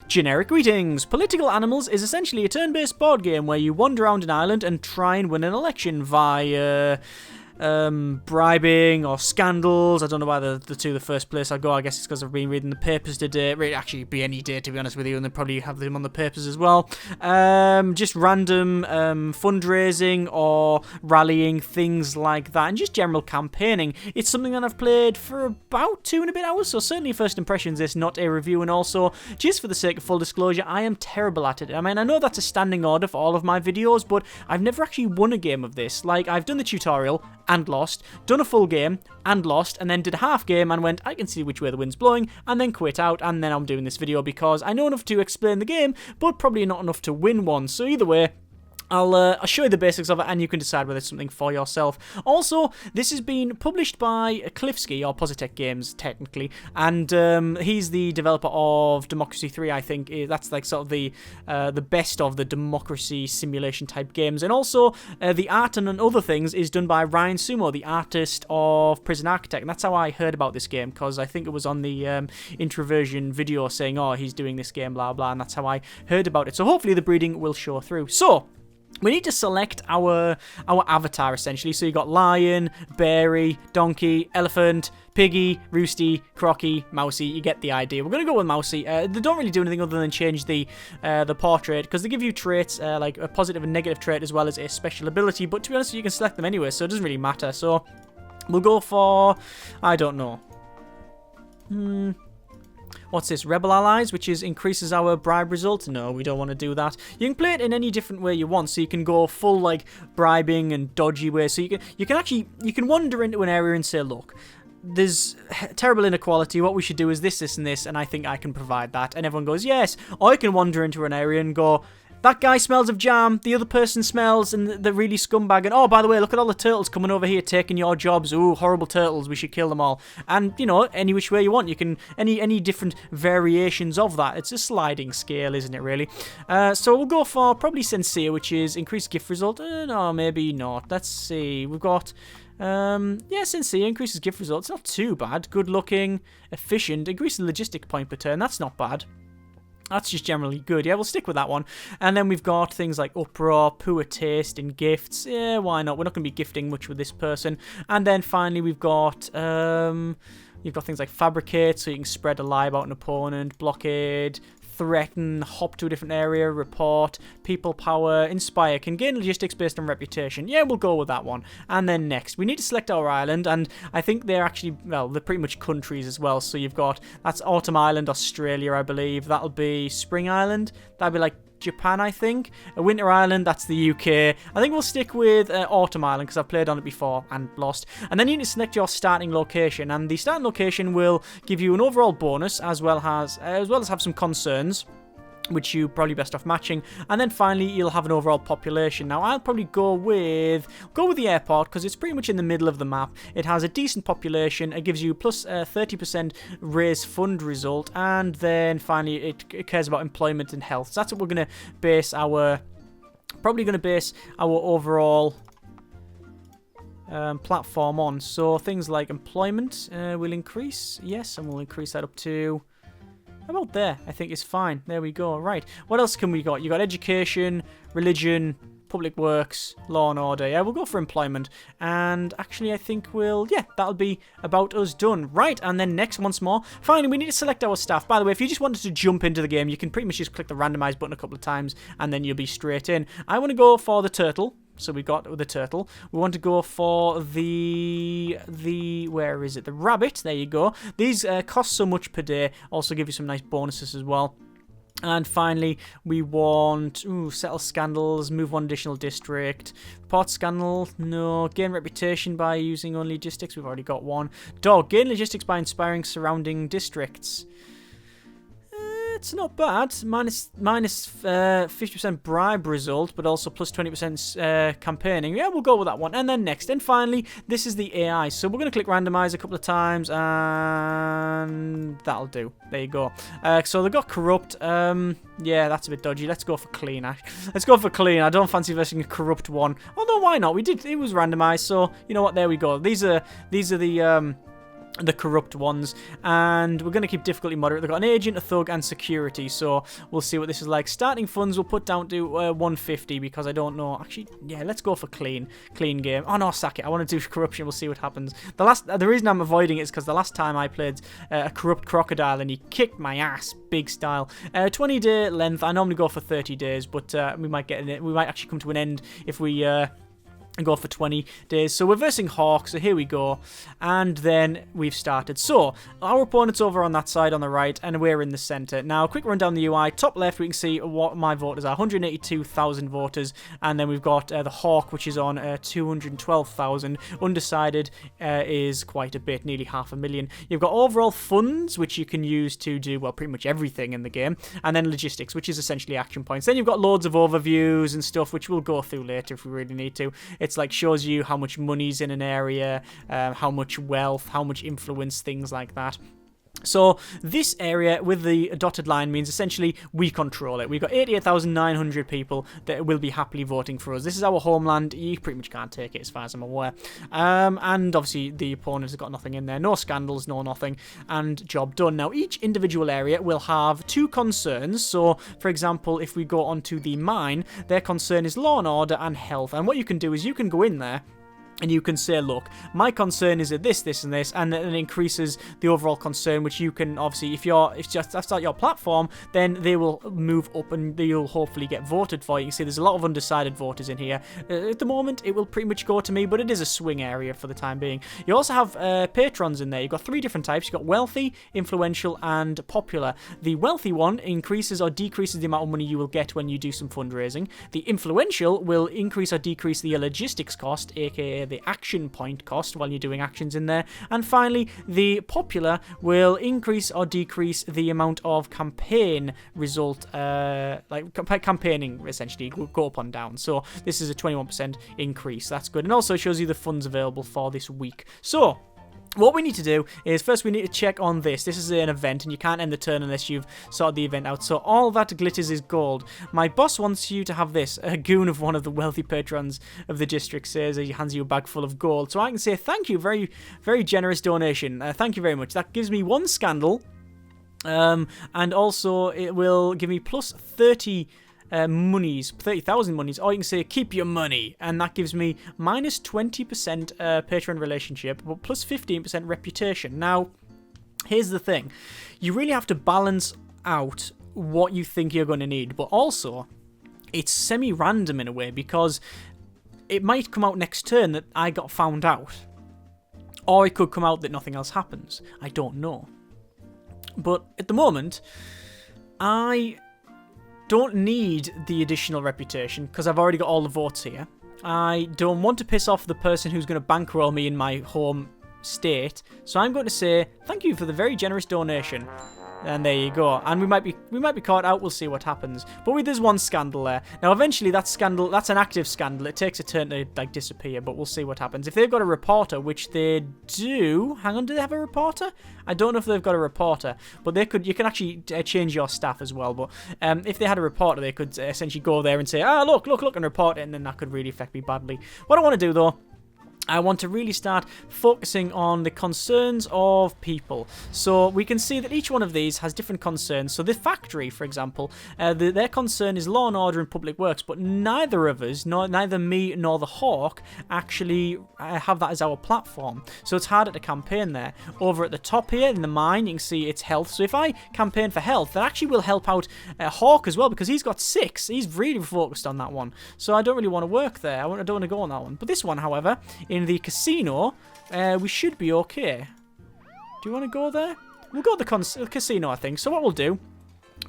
Generic greetings. Political Animals is essentially a turn-based board game where you wander around an island and try and win an election via bribing or scandals. I don't know why the two the first place I go. I guess it's because I've been reading the papers today. It actually be any day, to be honest with you, and they probably have them on the papers as well. Just random fundraising or rallying, things like that, and just general campaigning. It's something that I've played for about 2 and a bit hours, so certainly first impressions. It's not a review, and also, just for the sake of full disclosure, I am terrible at it. I mean, I know that's a standing order for all of my videos, but I've never actually won a game of this. Like, I've done the tutorial and lost, done a full game and lost, and then did a half game and went, I can see which way the wind's blowing, and then quit out, and then I'm doing this video because I know enough to explain the game, but probably not enough to win one. So either way, I'll show you the basics of it, and you can decide whether it's something for yourself. Also, this has been published by Cliffsky, or Positech Games, technically, and he's the developer of Democracy 3, I think. That's like sort of the best of the democracy simulation type games. And also, the art and other things is done by Ryan Sumo, the artist of Prison Architect. And that's how I heard about this game, because I think it was on the introversion video saying, oh, he's doing this game, blah, blah, and that's how I heard about it. So hopefully the breeding will show through. So, we need to select our avatar, essentially. So you got lion, berry, donkey, elephant, piggy, roosty, crocky, mousey. You get the idea. We're going to go with mousey. They don't really do anything other than change the portrait, because they give you traits, like a positive and negative trait, as well as a special ability. But to be honest, you can select them anyway, so it doesn't really matter. So we'll go for, I don't know. What's this? Rebel Allies, which is increases our bribe result. No, we don't want to do that. You can play it in any different way you want, so you can go full like bribing and dodgy way. So you can wander into an area and say, look, there's terrible inequality. What we should do is this, this, and this, and I think I can provide that. And everyone goes, yes. Or you can wander into an area and go, that guy smells of jam, the other person smells, and they're really scumbag. And, oh, by the way, look at all the turtles coming over here taking your jobs. Ooh, horrible turtles, we should kill them all. And, you know, any which way you want. You can, any different variations of that. It's a sliding scale, isn't it, really? So we'll go for probably sincere, which is increased gift result. No, maybe not. Let's see. We've got... yeah, sincere, increases gift results. Not too bad. Good looking, efficient, increases logistic point per turn. That's not bad. That's just generally good. Yeah, we'll stick with that one. And then we've got things like uproar, poor taste, and gifts. Yeah, why not? We're not going to be gifting much with this person. And then finally we've got you've got things like fabricate, so you can spread a lie about an opponent, blockade, threaten, hop to a different area, report, people power, inspire, can gain logistics based on reputation. Yeah, we'll go with that one. And then next, we need to select our island, and I think they're actually, well, they're pretty much countries as well. So you've got, that's Autumn Island, Australia, I believe. That'll be Spring Island. That'll be like Japan, I think. Winter Island, that's the UK. I think we'll stick with Autumn Island because I've played on it before and lost. And then you need to select your starting location, and the starting location will give you an overall bonus as well as have some concerns, which you probably best off matching. And then finally, you'll have an overall population. Now, I'll probably go with the airport because it's pretty much in the middle of the map. It has a decent population. It gives you plus 30% raise fund result. And then finally, it cares about employment and health. So that's what we're going to base our overall platform on. So things like employment will increase. Yes, and we'll increase that up to... about there, I think is fine. There we go. Right. What else can we got? You got education, religion, public works, law and order. Yeah, we'll go for employment. And actually, I think that'll be about us done. Right, and then next, once more. Finally, we need to select our staff. By the way, if you just wanted to jump into the game, you can pretty much just click the randomize button a couple of times, and then you'll be straight in. I want to go for the turtle. So we got the turtle. We want to go for the where is it? The rabbit. There you go. These cost so much per day. Also give you some nice bonuses as well. And finally, we want settle scandals, move one additional district, report scandal, no, gain reputation by using only logistics. We've already got one. Dog, gain logistics by inspiring surrounding districts. It's not bad. Minus 50% bribe result, but also plus 20% campaigning. Yeah, we'll go with that one. And then next. And finally, this is the AI. So we're going to click randomize a couple of times, and that'll do. There you go. So they've got corrupt. Yeah, that's a bit dodgy. Let's go for clean. Let's go for clean. I don't fancy versing a corrupt one. Although, why not? It was randomized, so you know what? There we go. These are the the corrupt ones, and we're going to keep difficulty moderate. They've got an agent, a thug, and security, so we'll see what this is like. Starting funds we'll put down to 150 because I don't know. Actually, yeah, let's go for clean game. Oh no, sack it. I want to do corruption. We'll see what happens. The reason I'm avoiding it is because the last time I played a corrupt crocodile and he kicked my ass big style. 20-day length. I normally go for 30 days, but we might actually come to an end if we and go for 20 days. So we're versing Hawk, so here we go. And then we've started. So our opponent's over on that side on the right, and we're in the center. Now, quick run down the UI. Top left, we can see what my voters are. 182,000 voters. And then we've got the Hawk, which is on 212,000. Undecided is quite a bit, nearly 500,000. You've got overall funds, which you can use to do, well, pretty much everything in the game. And then logistics, which is essentially action points. Then you've got loads of overviews and stuff, which we'll go through later if we really need to. It's like shows you how much money's in an area, how much wealth, how much influence, things like that. So this area with the dotted line means essentially we control it. We've got 88,900 people that will be happily voting for us. This is our homeland. You pretty much can't take it as far as I'm aware. And obviously the opponent has got nothing in there. No scandals, no nothing. And job done. Now each individual area will have two concerns. So for example, if we go onto the mine, their concern is law and order and health. And what you can do is you can go in there and you can say, look, my concern is at this, this, and this, and it increases the overall concern, which you can, obviously, if that's not your platform, then they will move up and you'll hopefully get voted for. You can see there's a lot of undecided voters in here. At the moment, it will pretty much go to me, but it is a swing area for the time being. You also have patrons in there. You've got three different types. You've got wealthy, influential, and popular. The wealthy one increases or decreases the amount of money you will get when you do some fundraising. The influential will increase or decrease the logistics cost, aka the action point cost while you're doing actions in there. And finally, the popular will increase or decrease the amount of campaign result, campaigning essentially will go up and down. So this is a 21% increase. That's good. And also shows you the funds available for this week. So what we need to do is first we need to check on this. This is an event and you can't end the turn unless you've sorted the event out. So all that glitters is gold. My boss wants you to have this. A goon of one of the wealthy patrons of the district says he hands you a bag full of gold. So I can say thank you. Very, very generous donation. Thank you very much. That gives me one scandal. And also it will give me plus 30 monies, 30,000 monies, or you can say keep your money, and that gives me minus 20% patron relationship, but plus 15% reputation. Now, here's the thing. You really have to balance out what you think you're going to need, but also it's semi-random in a way, because it might come out next turn that I got found out, or it could come out that nothing else happens. I don't know. But at the moment, I don't need the additional reputation because I've already got all the votes here. I don't want to piss off the person who's going to bankroll me in my home state, so I'm going to say thank you for the very generous donation. And there you go. And we might be caught out. We'll see what happens. But there's one scandal there. Now, eventually, that's an active scandal. It takes a turn to disappear, but we'll see what happens. If they've got a reporter, which they do. Hang on, do they have a reporter? I don't know if they've got a reporter, but they could. You can actually change your staff as well. But if they had a reporter, they could essentially go there and say, look, and report it, and then that could really affect me badly. What I want to do though, I want to really start focusing on the concerns of people. So we can see that each one of these has different concerns. So the factory, for example, their concern is law and order and public works, but neither of us, neither me nor the Hawk, actually have that as our platform. So it's harder to campaign there. Over at the top here in the mine, you can see it's health. So if I campaign for health, that actually will help out Hawk as well, because he's got 6. He's really focused on that one. So I don't really want to work there. I don't want to go on that one. But this one, however, in the casino, we should be okay. Do you want to go there? We'll go to the casino, I think. So what we'll do,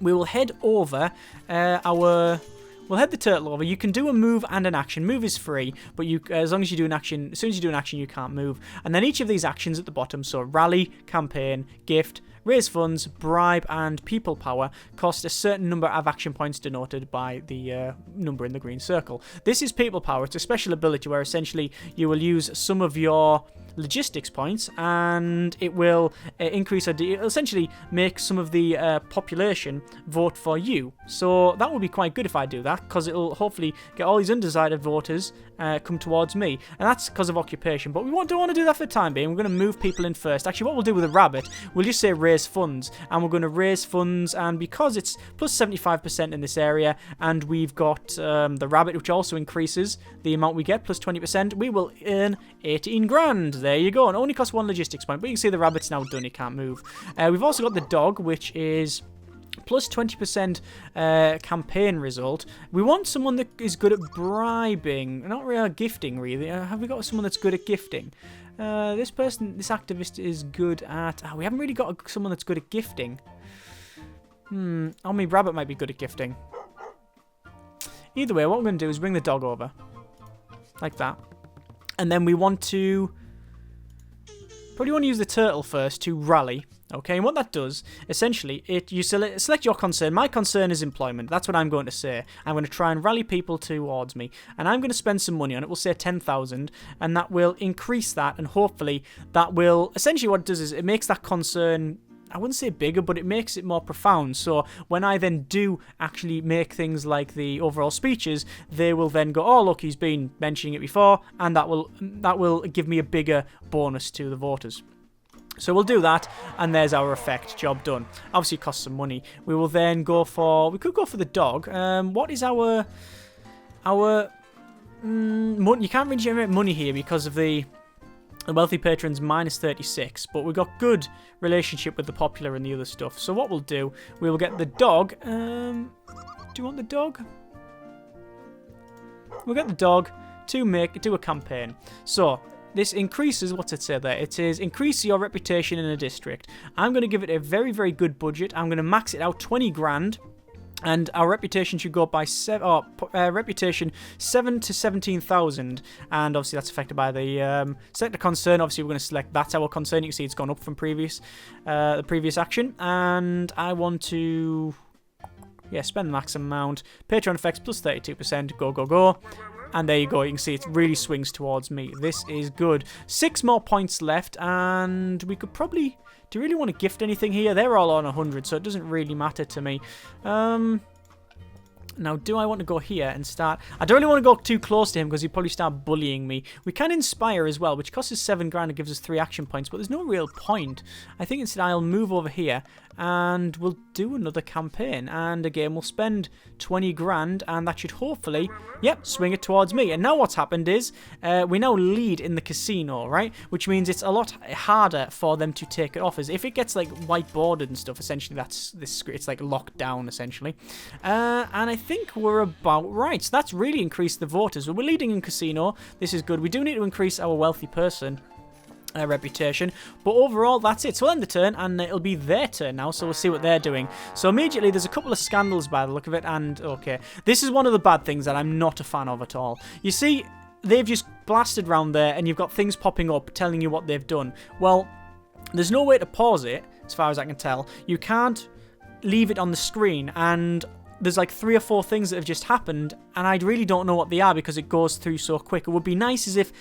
we will head over we'll head the turtle over. You can do a move and an action. Move is free, but as long as you do an action, as soon as you do an action, you can't move. And then each of these actions at the bottom, so rally, campaign, gift, raise funds, bribe, and people power, cost a certain number of action points denoted by the number in the green circle. This is people power. It's a special ability where essentially you will use some of your logistics points, and it will increase it'll essentially make some of the population vote for you. So that would be quite good if I do that, because it'll hopefully get all these undecided voters come towards me, and that's because of occupation. But we don't want to do that for the time being. We're going to move people in first. Actually, what we'll do with the rabbit, we'll just say raise funds, and we're going to raise funds, and because it's plus 75% in this area, and we've got the rabbit, which also increases the amount we get, plus 20%, we will earn 18 grand. There you go. And only costs 1 logistics point, but you can see the rabbit's now done. He can't move. We've also got the dog, which is plus 20% campaign result. We want someone that is good at bribing, not really gifting, really. Have we got someone that's good at gifting? This activist is good at... we haven't really got someone that's good at gifting. Oh, my rabbit might be good at gifting. Either way, what we're going to do is bring the dog over. Like that. And then we want to... probably want to use the turtle first to rally. Okay, and what that does, essentially, you select your concern. My concern is employment. That's what I'm going to say. I'm going to try and rally people towards me. And I'm going to spend some money on it. We'll say 10,000. And that will increase that. And hopefully, that will... essentially, what it does is it makes that concern... I wouldn't say bigger, but it makes it more profound. So when I then do actually make things like the overall speeches, they will then go, oh, look, he's been mentioning it before. And that will give me a bigger bonus to the voters. So we'll do that, and there's our effect. Job done. Obviously, it costs some money. We will then go for... we could go for the dog. What is our... money? You can't really generate money here because of the wealthy patrons minus 36, but we've got good relationship with the popular and the other stuff. So what we'll do, we will get the dog. Do you want the dog? We'll get the dog to do a campaign. So... this increases, what's it say there? It says, increase your reputation in a district. I'm going to give it a very, very good budget. I'm going to max it out 20 grand. And our reputation should go up by reputation 7 to 17,000. And obviously that's affected by the sector concern. Obviously we're going to select that's our concern. You can see it's gone up from the previous action. And I want to, spend the max amount. Patreon effects plus 32%. Go, go, go. And there you go, you can see it really swings towards me. This is good. 6 more points left, and we could probably... do you really want to gift anything here? They're all on 100, so it doesn't really matter to me. Now, do I want to go here and start... I don't really want to go too close to him because he'll probably start bullying me. We can inspire as well, which costs us 7 grand and gives us 3 action points, but there's no real point. I think instead I'll move over here and we'll do another campaign. And again, we'll spend 20 grand and that should hopefully, swing it towards me. And now what's happened is we now lead in the casino, right? Which means it's a lot harder for them to take it off. As if it gets like white bordered and stuff, essentially that's this. It's like locked down essentially. And I think we're about right. So that's really increased the voters. We're leading in casino. This is good. We do need to increase our wealthy person reputation, but overall that's it. So we'll end the turn and it'll be their turn now, so we'll see what they're doing. So immediately there's a couple of scandals by the look of it, and okay, this is one of the bad things that I'm not a fan of at all. You see, they've just blasted around there and you've got things popping up telling you what they've done. Well, there's no way to pause it as far as I can tell. You can't leave it on the screen, and there's like 3 or 4 things that have just happened, and I really don't know what they are because it goes through so quick. It would be nice if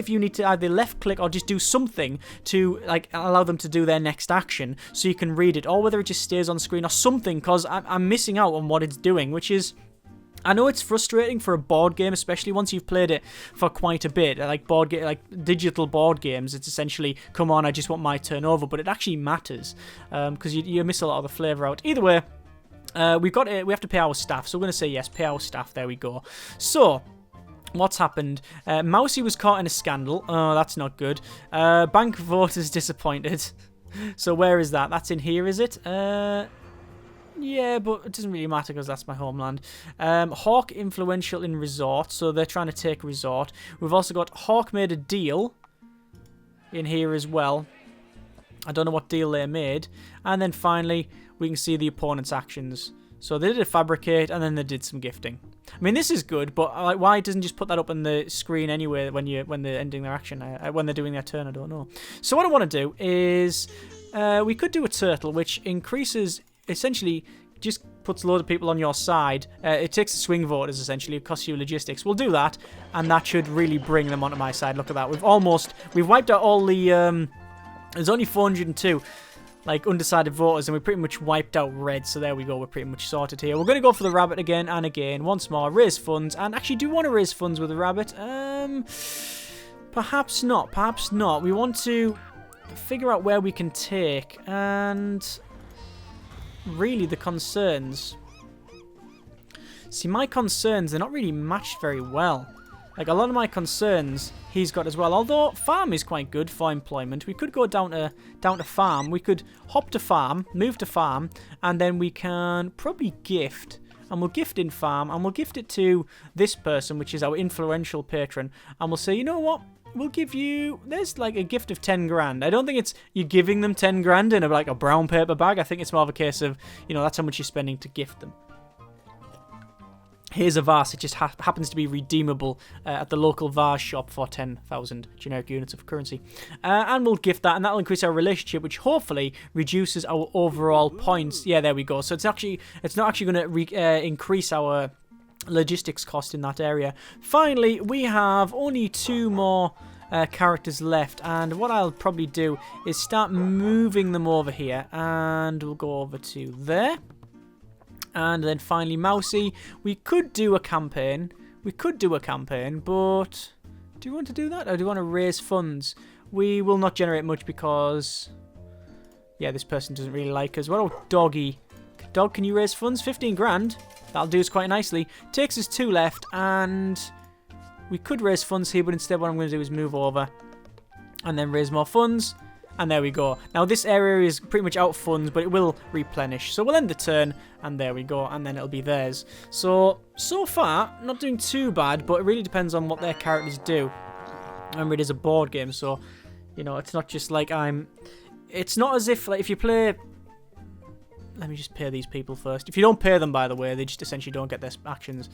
you need to either left click or just do something to like allow them to do their next action so you can read it, or whether it just stays on screen or something, because I'm missing out on what it's doing, which is... I know it's frustrating for a board game, especially once you've played it for quite a bit. Like digital board games, it's essentially, come on, I just want my turn over, but it actually matters because you miss a lot of the flavour out. Either way, we have to pay our staff, so we're going to say yes, pay our staff. There we go. So, what's happened? Mousey was caught in a scandal. Oh, that's not good. Bank voters disappointed. So where is that? That's in here, is it? Yeah, but it doesn't really matter because that's my homeland. Hawk influential in resort, so they're trying to take resort. We've also got Hawk made a deal in here as well. I don't know what deal they made. And then finally, we can see the opponent's actions. So they did a fabricate, and then they did some gifting. I mean, this is good, but like, why doesn't just put that up on the screen anyway when they're ending their action, when they're doing their turn? I don't know. So what I want to do is we could do a turtle, which increases, essentially just puts a load of people on your side. It takes the swing voters, essentially. It costs you logistics. We'll do that, and that should really bring them onto my side. Look at that. We've wiped out all the... there's only 402, like, undecided voters, and we pretty much wiped out red. So there we go. We're pretty much sorted here. We're going to go for the rabbit again and again. Once more. Raise funds. And actually, do you want to raise funds with a rabbit? Perhaps not. Perhaps not. We want to figure out where we can take, and really the concerns. See, my concerns, they're not really matched very well. Like, a lot of my concerns he's got as well. Although farm is quite good for employment. We could go down to farm. We could hop to farm, move to farm, and then we can probably gift. And we'll gift in farm, and we'll gift it to this person, which is our influential patron. And we'll say, you know what? We'll give you, there's like a gift of 10 grand. I don't think it's you giving them 10 grand in like a brown paper bag. I think it's more of a case of, you know, that's how much you're spending to gift them. Here's a vase. It just happens to be redeemable at the local vase shop for 10,000 generic units of currency. And we'll gift that, and that'll increase our relationship, which hopefully reduces our overall points. Yeah, there we go. So it's not actually going to increase our logistics cost in that area. Finally, we have only 2 more characters left, and what I'll probably do is start moving them over here, and we'll go over to there. And then finally, Mousey. We could do a campaign. But do you want to do that? Or do you want to raise funds? We will not generate much because, yeah, this person doesn't really like us. What about Doggy? Dog, can you raise funds? 15 grand. That'll do us quite nicely. Takes us 2 left, and we could raise funds here, but instead what I'm going to do is move over and then raise more funds. And there we go. Now, this area is pretty much out of funds, but it will replenish. So we'll end the turn, and there we go, and then it'll be theirs. So far, not doing too bad, but it really depends on what their characters do. Remember, it is a board game, so, you know, it's not just like it's not as if, like, if you play... Let me just pay these people first. If you don't pay them, by the way, they just essentially don't get their actions.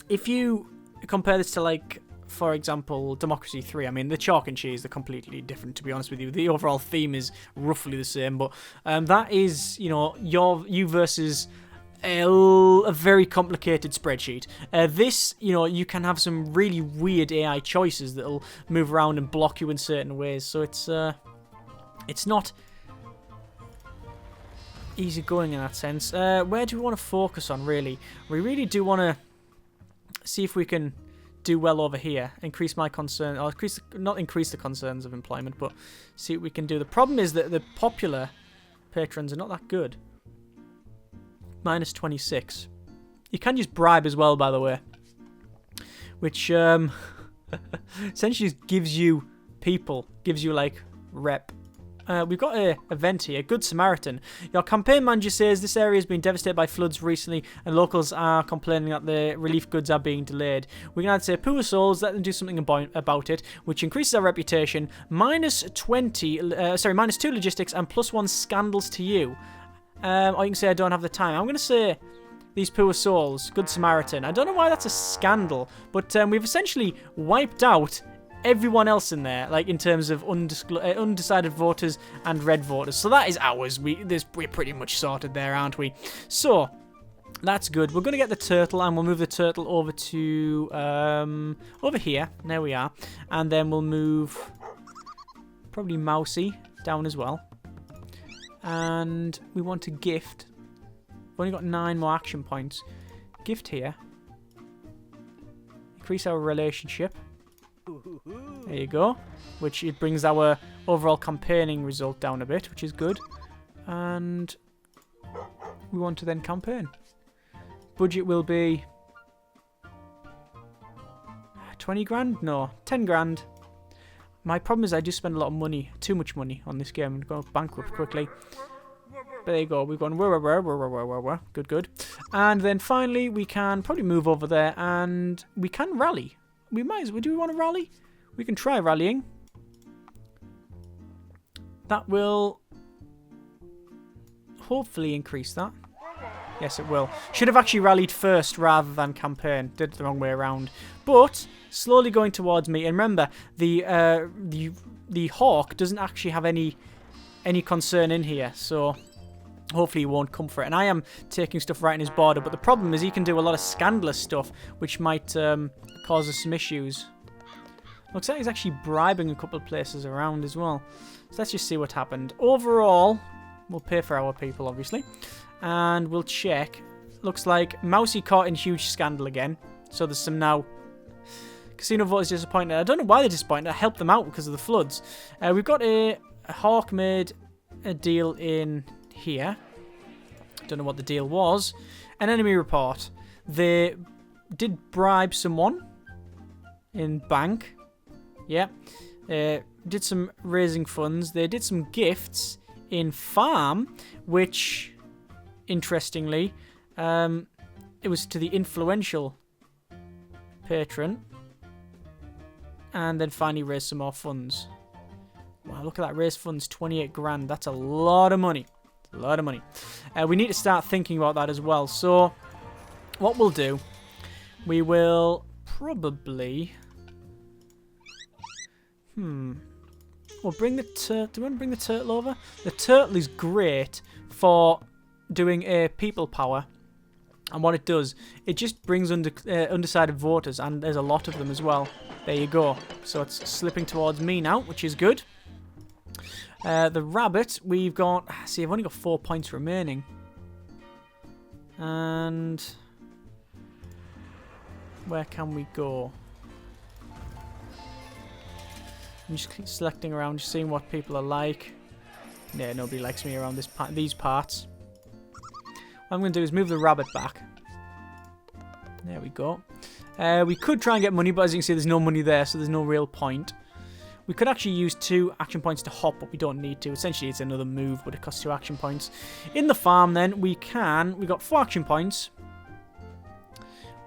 If you compare this to, like, for example, Democracy 3, I mean, the chalk and cheese, they're completely different, to be honest with you. The overall theme is roughly the same, but that is, you know, you versus a very complicated spreadsheet. This, you know, you can have some really weird AI choices that'll move around and block you in certain ways, so it's not easy going in that sense. Where do we want to focus on, really? We really do want to see if we can do well over here. Increase my concern, or not increase the concerns of employment, but see what we can do. The problem is that the popular patrons are not that good. Minus 26. You can use bribe as well, by the way, which essentially gives you people, gives you like rep. We've got an event here, Good Samaritan. Your campaign manager says this area has been devastated by floods recently, and locals are complaining that the relief goods are being delayed. We can either say, poor souls, let them do something about it, which increases our reputation. Minus 2 logistics and +1 scandals to you. Or you can say, I don't have the time. I'm going to say, these poor souls, Good Samaritan. I don't know why that's a scandal, but we've essentially wiped out everyone else in there, like in terms of undecided voters and red voters. So that is ours. We're pretty much sorted there, aren't we? So that's good. We're going to get the turtle, and we'll move the turtle over to over here. There we are. And then we'll move probably Mousey down as well. And we want to gift. We've only got 9 more action points. Gift here. Increase our relationship. There you go. Which it brings our overall campaigning result down a bit, which is good. And we want to then campaign. Budget will be 20 grand? No, 10 grand. My problem is I just spend a lot of money, too much money on this game. I'm going bankrupt quickly. But there you go. We've gone good, good. And then finally we can probably move over there, and we can rally. We might as well. Do we want to rally? We can try rallying. That will hopefully increase that. Yes, it will. Should have actually rallied first rather than campaign. Did it the wrong way around. But slowly going towards me. And remember, the hawk doesn't actually have any concern in here. So hopefully he won't come for it. And I am taking stuff right in his border, but the problem is he can do a lot of scandalous stuff, which might cause us some issues. Looks like he's actually bribing a couple of places around as well. So let's just see what happened. Overall, we'll pay for our people, obviously. And we'll check. Looks like Mousey caught in huge scandal again. So there's some now. Casino voters disappointed. I don't know why they're disappointed. I helped them out because of the floods. We've got a hawk made a deal in here. Don't know what the deal was. An enemy report. They did bribe someone in bank. Yeah. Did some raising funds. They did some gifts in farm, which, interestingly, it was to the influential patron. And then finally raised some more funds. Wow, look at that. Raised funds, 28 grand. That's a lot of money. A lot of money. We need to start thinking about that as well. So, what we'll do, we will probably... We'll bring the turtle... Do you want to bring the turtle over? The turtle is great for doing a people power. And what it does, it just brings undecided voters. And there's a lot of them as well. There you go. So it's slipping towards me now, which is good. The rabbit, we've got... See, I've only got 4 points remaining. And... where can we go? I'm just selecting around, just seeing what people are like. Yeah, nobody likes me around these parts. What I'm going to do is move the rabbit back. There we go. We could try and get money, but as you can see, there's no money there, so there's no real point. We could actually use 2 action points to hop, but we don't need to. Essentially, it's another move, but it costs 2 action points. In the farm, then, we've got 4 action points.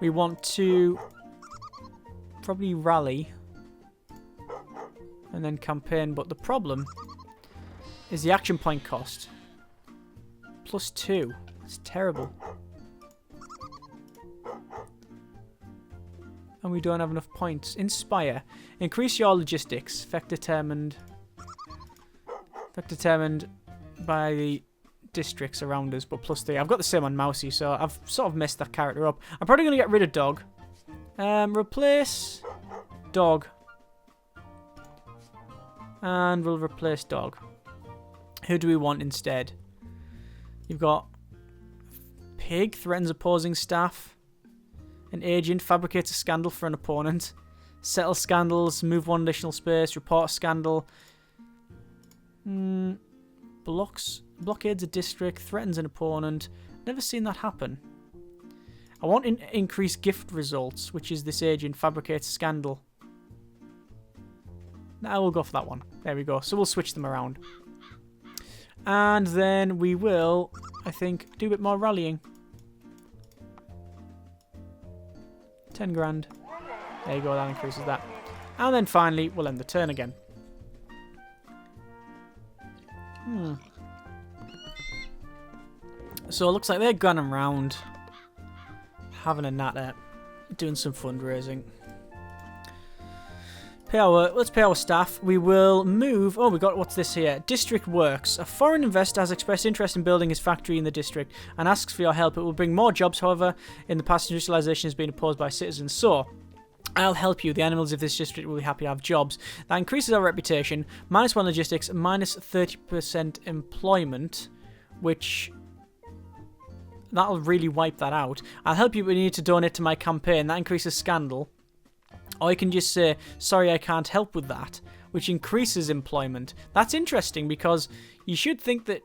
We want to probably rally and then campaign, but the problem is the action point cost. +2. It's terrible. And we don't have enough points. Inspire. Increase your logistics. Effect determined by the districts around us, but +3. I've got the same on Mousey, so I've sort of messed that character up. I'm probably going to get rid of dog. Replace dog. And we'll replace dog. Who do we want instead? You've got pig, threatens opposing staff. An agent fabricates a scandal for an opponent. Settle scandals, move 1 additional space, report a scandal. Blockades a district, threatens an opponent. Never seen that happen. I want increased gift results, which is this agent fabricates a scandal. Now we'll go for that one. There we go. So we'll switch them around. And then we will, I think, do a bit more rallying. 10 grand. There you go, that increases that. And then finally, we'll end the turn again. So it looks like they're going around having a natter, doing some fundraising. Let's pay our staff. We will move... Oh, we got... What's this here? District works. A foreign investor has expressed interest in building his factory in the district and asks for your help. It will bring more jobs, however, in the past industrialization has been opposed by citizens. So, I'll help you. The animals of this district will be happy to have jobs. That increases our reputation. -1 logistics, -30% employment, which... That'll really wipe that out. I'll help you, but you need to donate to my campaign. That increases scandal. Or you can just say, sorry, I can't help with that, which increases employment. That's interesting because you should think that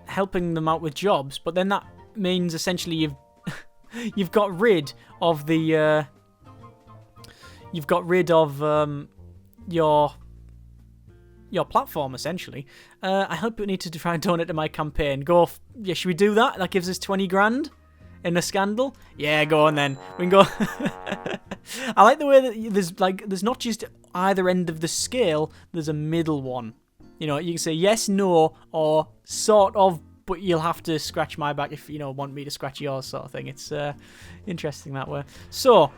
helping them out with jobs, but then that means essentially you've got rid of the your platform essentially. I hope you need to try and donate to my campaign. Yeah, should we do that? That gives us 20 grand. In a scandal? Yeah, go on then. We can go. I like the way that there's not just either end of the scale, there's a middle one. You know, you can say yes, no, or sort of, but you'll have to scratch my back if you want me to scratch yours, sort of thing. It's interesting that way. So,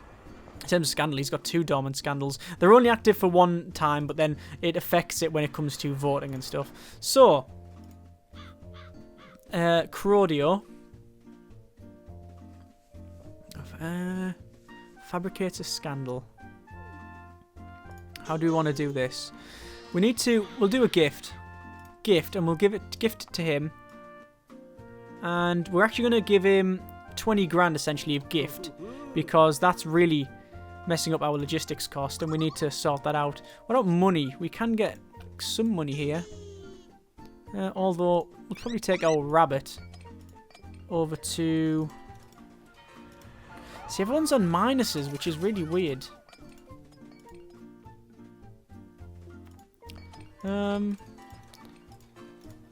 in terms of scandal, he's got 2 dormant scandals. They're only active for 1 time, but then it affects it when it comes to voting and stuff. So, Crodio. Fabricates a scandal. How do we want to do this? We need to... We'll do a gift. Gift, and we'll gift to him. And we're actually going to give him 20 grand, essentially, of gift. Because that's really messing up our logistics cost, and we need to sort that out. What about money? We can get some money here. Although, we'll probably take our rabbit over to... See, everyone's on minuses, which is really weird.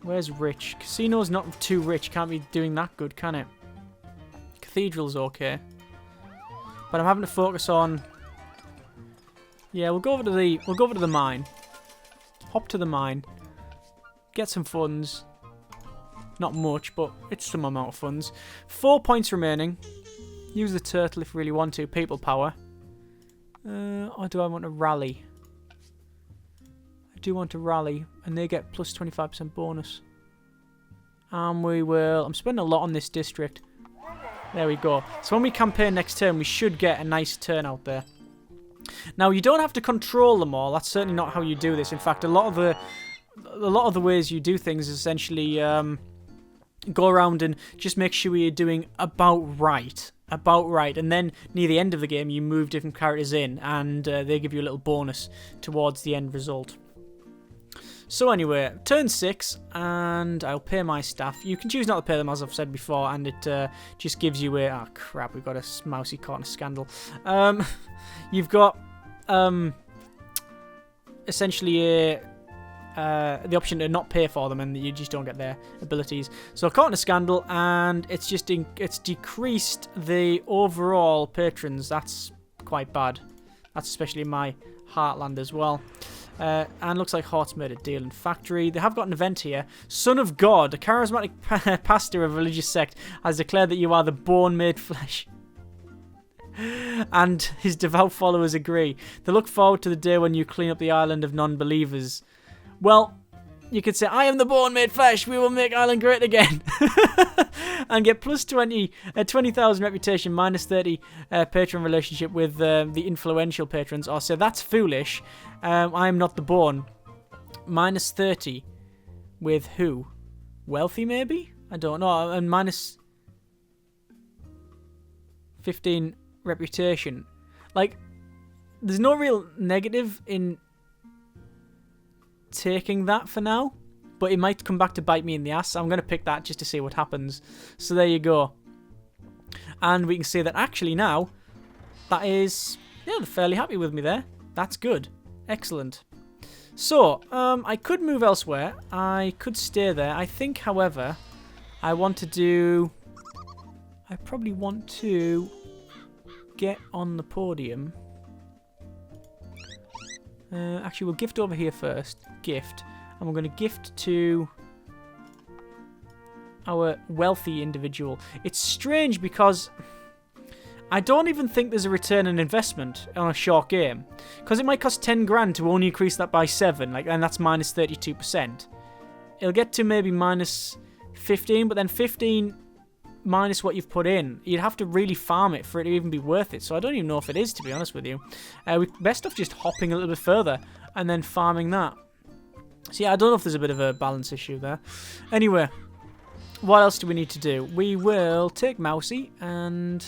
Where's rich? Casino's not too rich. Can't be doing that good, can it? Cathedral's okay. But I'm having to focus on... Yeah, we'll go over to the mine. Hop to the mine. Get some funds. Not much, but it's some amount of funds. 4 points remaining. Use the turtle if we really want to. People power. Or do I want to rally? I do want to rally. And they get plus 25% bonus. And we will... I'm spending a lot on this district. There we go. So when we campaign next turn, we should get a nice turnout there. Now, you don't have to control them all. That's certainly not how you do this. In fact, a lot of the ways you do things is essentially go around and just make sure you're doing about right. About right. And then near the end of the game, you move different characters in, and they give you a little bonus towards the end result. So anyway, turn 6, and I'll pay my staff. You can choose not to pay them, as I've said before, and it just gives you a... Oh, crap, we've got a Mousey caught in a scandal. You've got, essentially, the option to not pay for them, and you just don't get their abilities. So, caught in a scandal, and it's just... it's decreased the overall patrons. That's quite bad. That's especially in my heartland as well. And looks like Hort's made a deal in factory. They have got an event here. Son of God, a charismatic pastor of a religious sect, has declared that you are the bone made flesh. And his devout followers agree. They look forward to the day when you clean up the island of non-believers. Well, you could say, I am the bone made flesh. We will make Ireland great again. And get plus 20,000 reputation, minus 30 patron relationship with the influential patrons. Or say, that's foolish. I am not the bone. Minus 30 with who? Wealthy, maybe? I don't know. And minus 15 reputation. Like, there's no real negative in taking that for now, but it might come back to bite me in the ass. I'm going to pick that just to see what happens. So there you go. And we can see that actually now, that is, yeah, they're fairly happy with me there. That's good. Excellent. So, I could move elsewhere. I could stay there. I think, however, I probably want to get on the podium. Actually, we'll gift over here first. Gift. And we're going to gift to our wealthy individual. It's strange because I don't even think there's a return on investment on a short game. Because it might cost 10 grand to only increase that by 7. And that's minus 32%. It'll get to maybe minus 15, but then 15... minus what you've put in. You'd have to really farm it for it to even be worth it. So I don't even know if it is, to be honest with you. We're best off just hopping a little bit further and then farming that. So yeah, I don't know if there's a bit of a balance issue there. Anyway, what else do we need to do? We will take Mousey and...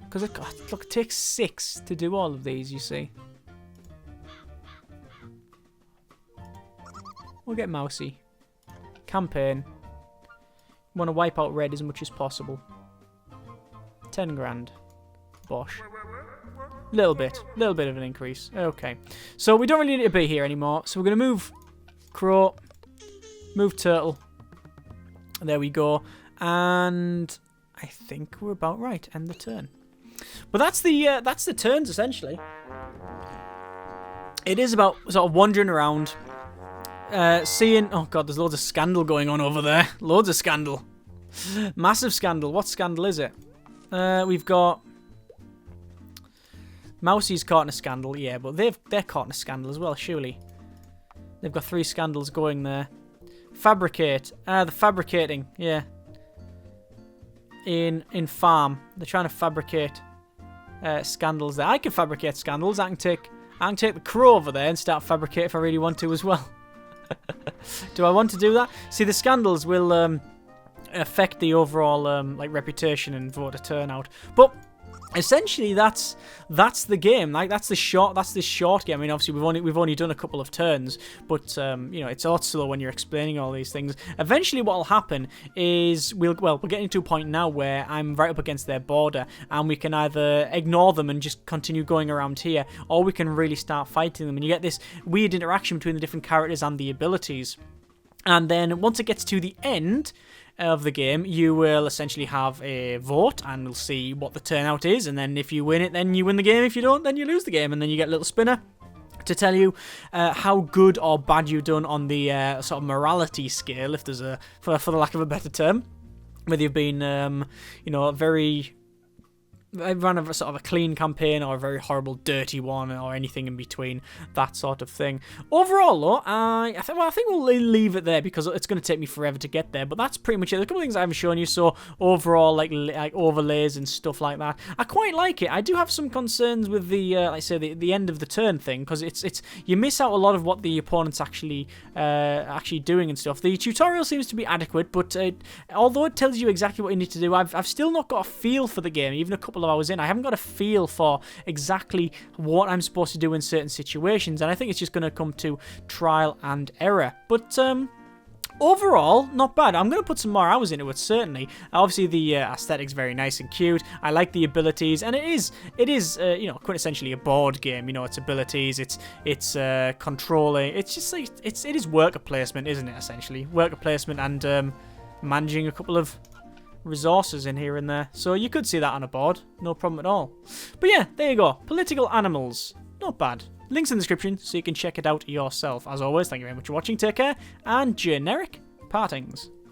Because look, it takes 6 to do all of these, you see. We'll get Mousey. Campaign. Want to wipe out red as much as possible. 10 grand. Bosh. Little bit of an increase. Okay. So we don't really need to be here anymore. So we're going to move Crow. Move Turtle. There we go. And I think we're about right. End the turn. But that's the turns, essentially. It is about sort of wandering around. Seeing... Oh, God, there's loads of scandal going on over there. Loads of scandal. Massive scandal. What scandal is it? We've got... Mousey's caught in a scandal. Yeah, but they're caught in a scandal as well, surely. They've got 3 scandals going there. Fabricate. The fabricating. Yeah. In farm, they're trying to fabricate scandals there. I can fabricate scandals. I can take the crow over there and start fabricate if I really want to as well. Do I want to do that? See, the scandals will affect the overall like reputation and voter turnout, but essentially that's the game. Like that's the short game. I mean, obviously we've only done a couple of turns, but you know, it's a lot slower when you're explaining all these things. Eventually what will happen is we're getting to a point now where I'm right up against their border, and we can either ignore them and just continue going around here, or we can really start fighting them, and you get this weird interaction between the different characters and the abilities. And then once it gets to the end of the game, you will essentially have a vote, and we'll see what the turnout is, and then if you win it, then you win the game. If you don't, then you lose the game, and then you get a little spinner to tell you how good or bad you've done on the sort of morality scale, if there's for the lack of a better term, whether you've been you know, run a sort of a clean campaign or a very horrible dirty one or anything in between, that sort of thing. Overall though, I think we'll leave it there because it's going to take me forever to get there, but that's pretty much it. There's a couple of things I haven't shown you, so overall like overlays and stuff like that, I quite like it. I do have some concerns with the like I say the end of the turn thing, because it's you miss out a lot of what the opponent's actually doing and stuff. The tutorial seems to be adequate, but although it tells you exactly what you need to do, I've still not got a feel for the game. Even a couple of hours in, I haven't got a feel for exactly what I'm supposed to do in certain situations, and I think it's just going to come to trial and error. But overall, not bad. I'm going to put some more hours into it, certainly. Obviously, the aesthetic's very nice and cute. I like the abilities, and it is you know, quintessentially a board game. You know, its abilities, it's controlling. It's just like it is worker placement, isn't it? Essentially, worker placement and managing a couple of resources in here and there. So you could see that on a board, no problem at all. But yeah, there you go. Political animals. Not bad. Links in the description so you can check it out yourself. As always, thank you very much for watching. Take care, and generic partings.